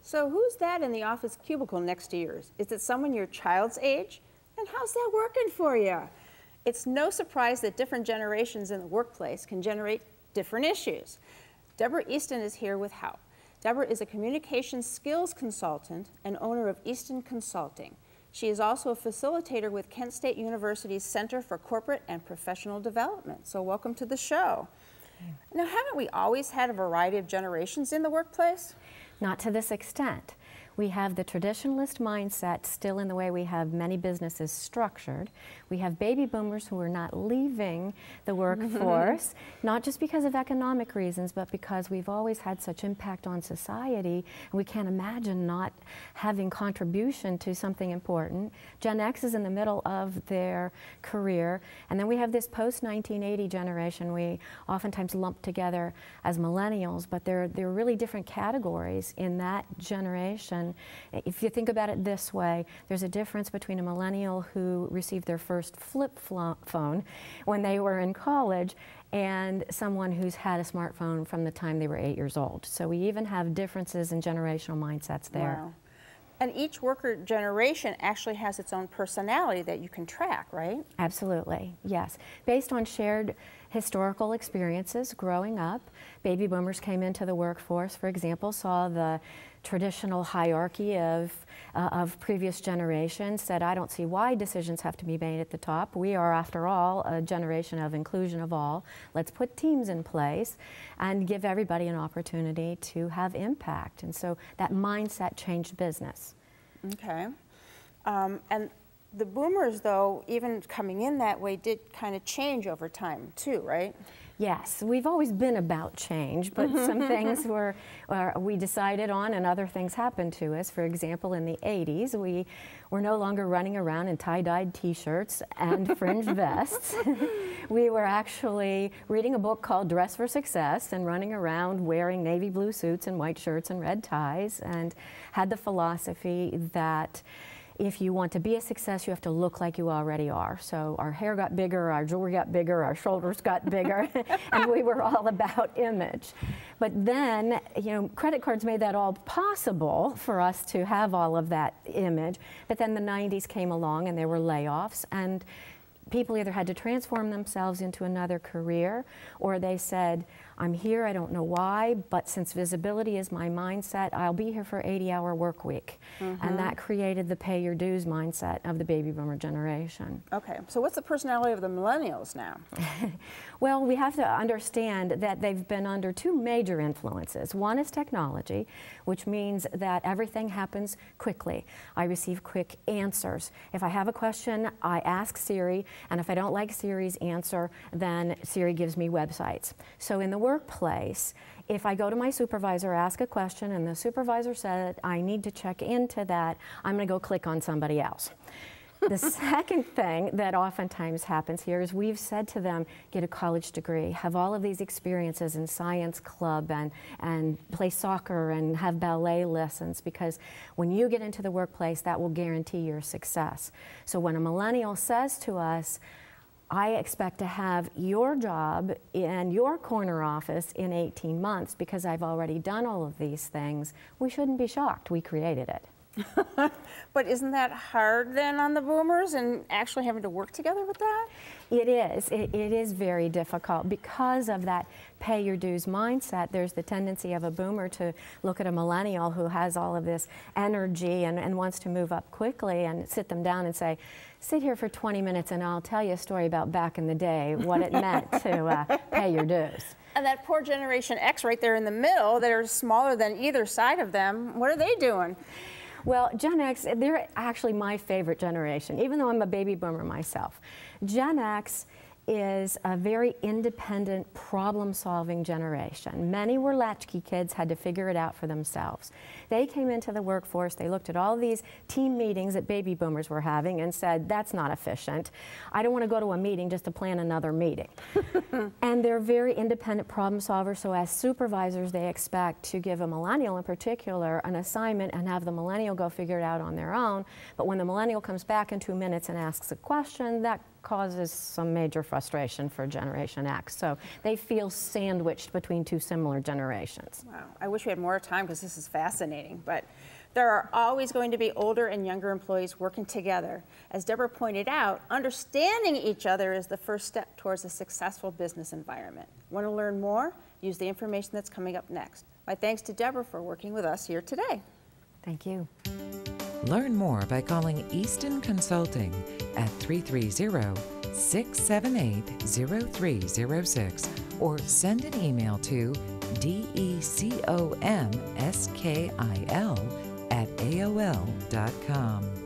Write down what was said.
So who's that in the office cubicle next to yours? Is it someone your child's age? And how's that working for you? It's no surprise that different generations in the workplace can generate different issues. Deborah Easton is here with help. Deborah is a communications skills consultant and owner of Easton Consulting. She is also a facilitator with Kent State University's Center for Corporate and Professional Development. So welcome to the show. Now, haven't we always had a variety of generations in the workplace? Not to this extent. We have the traditionalist mindset still in the way we have many businesses structured. We have baby boomers who are not leaving the workforce, not just because of economic reasons, but because we've always had such impact on society, and we can't imagine not having contribution to something important. Gen X is in the middle of their career, and then we have this post-1980 generation we oftentimes lump together as millennials, but they're really different categories in that generation. If you think about it this way, there's a difference between a millennial who received their first flip phone when they were in college and someone who's had a smartphone from the time they were 8 years old. So we even have differences in generational mindsets there. Wow. And each worker generation actually has its own personality that you can track, right? Absolutely, yes. Based on shared historical experiences growing up, baby boomers came into the workforce, for example, saw the traditional hierarchy of previous generations, said, I don't see why decisions have to be made at the top. We are, after all, a generation of inclusion of all. Let's put teams in place and give everybody an opportunity to have impact. And so that mindset changed business. Okay. And the boomers, though, even coming in that way, did kind of change over time, too, right? Yes, we've always been about change, but some things we decided on and other things happened to us. For example, in the 80s, we were no longer running around in tie-dyed t-shirts and fringed vests. We were actually reading a book called Dress for Success and running around wearing navy blue suits and white shirts and red ties, and had the philosophy that if you want to be a success, you have to look like you already are. So our hair got bigger, our jewelry got bigger, our shoulders got bigger, and we were all about image. But then, you know, credit cards made that all possible for us to have all of that image. But then the 90s came along and there were layoffs, and people either had to transform themselves into another career, or they said, I'm here, I don't know why, but since visibility is my mindset, I'll be here for 80-hour work week. And that created the pay your dues mindset of the baby boomer generation. Okay, so what's the personality of the millennials now? Well, we have to understand that they've been under two major influences. One is technology, which means that everything happens quickly. I receive quick answers. If I have a question, I ask Siri, and if I don't like Siri's answer, then Siri gives me websites. So in the workplace, if I go to my supervisor, ask a question, and the supervisor said, I need to check into that, I'm going to go click on somebody else. The second thing that oftentimes happens here is we've said to them, get a college degree, have all of these experiences in science club and play soccer and have ballet lessons, because when you get into the workplace, that will guarantee your success. So when a millennial says to us, I expect to have your job in your corner office in 18 months because I've already done all of these things, we shouldn't be shocked. We created it. But isn't that hard then on the boomers and actually having to work together with that? It is. It is very difficult because of that pay your dues mindset. There's the tendency of a boomer to look at a millennial who has all of this energy and wants to move up quickly and sit them down and say, sit here for 20 minutes and I'll tell you a story about back in the day, what it meant to pay your dues. And that poor Generation X right there in the middle, that are smaller than either side of them, what are they doing? Well, Gen X, they're actually my favorite generation, even though I'm a baby boomer myself. Gen X is a very independent, problem-solving generation. Many were latchkey kids, had to figure it out for themselves. They came into the workforce, they looked at all these team meetings that baby boomers were having and said, that's not efficient. I don't want to go to a meeting just to plan another meeting. And they're very independent problem solvers, so as supervisors, they expect to give a millennial in particular an assignment and have the millennial go figure it out on their own. But when the millennial comes back in 2 minutes and asks a question, that causes some major frustration for Generation X. So they feel sandwiched between two similar generations. Wow, I wish we had more time because this is fascinating, but there are always going to be older and younger employees working together. As Deborah pointed out, understanding each other is the first step towards a successful business environment. Want to learn more? Use the information that's coming up next. My thanks to Deborah for working with us here today. Thank you. Learn more by calling Easton Consulting at 330-678-0306 or send an email to decomskil@aol.com.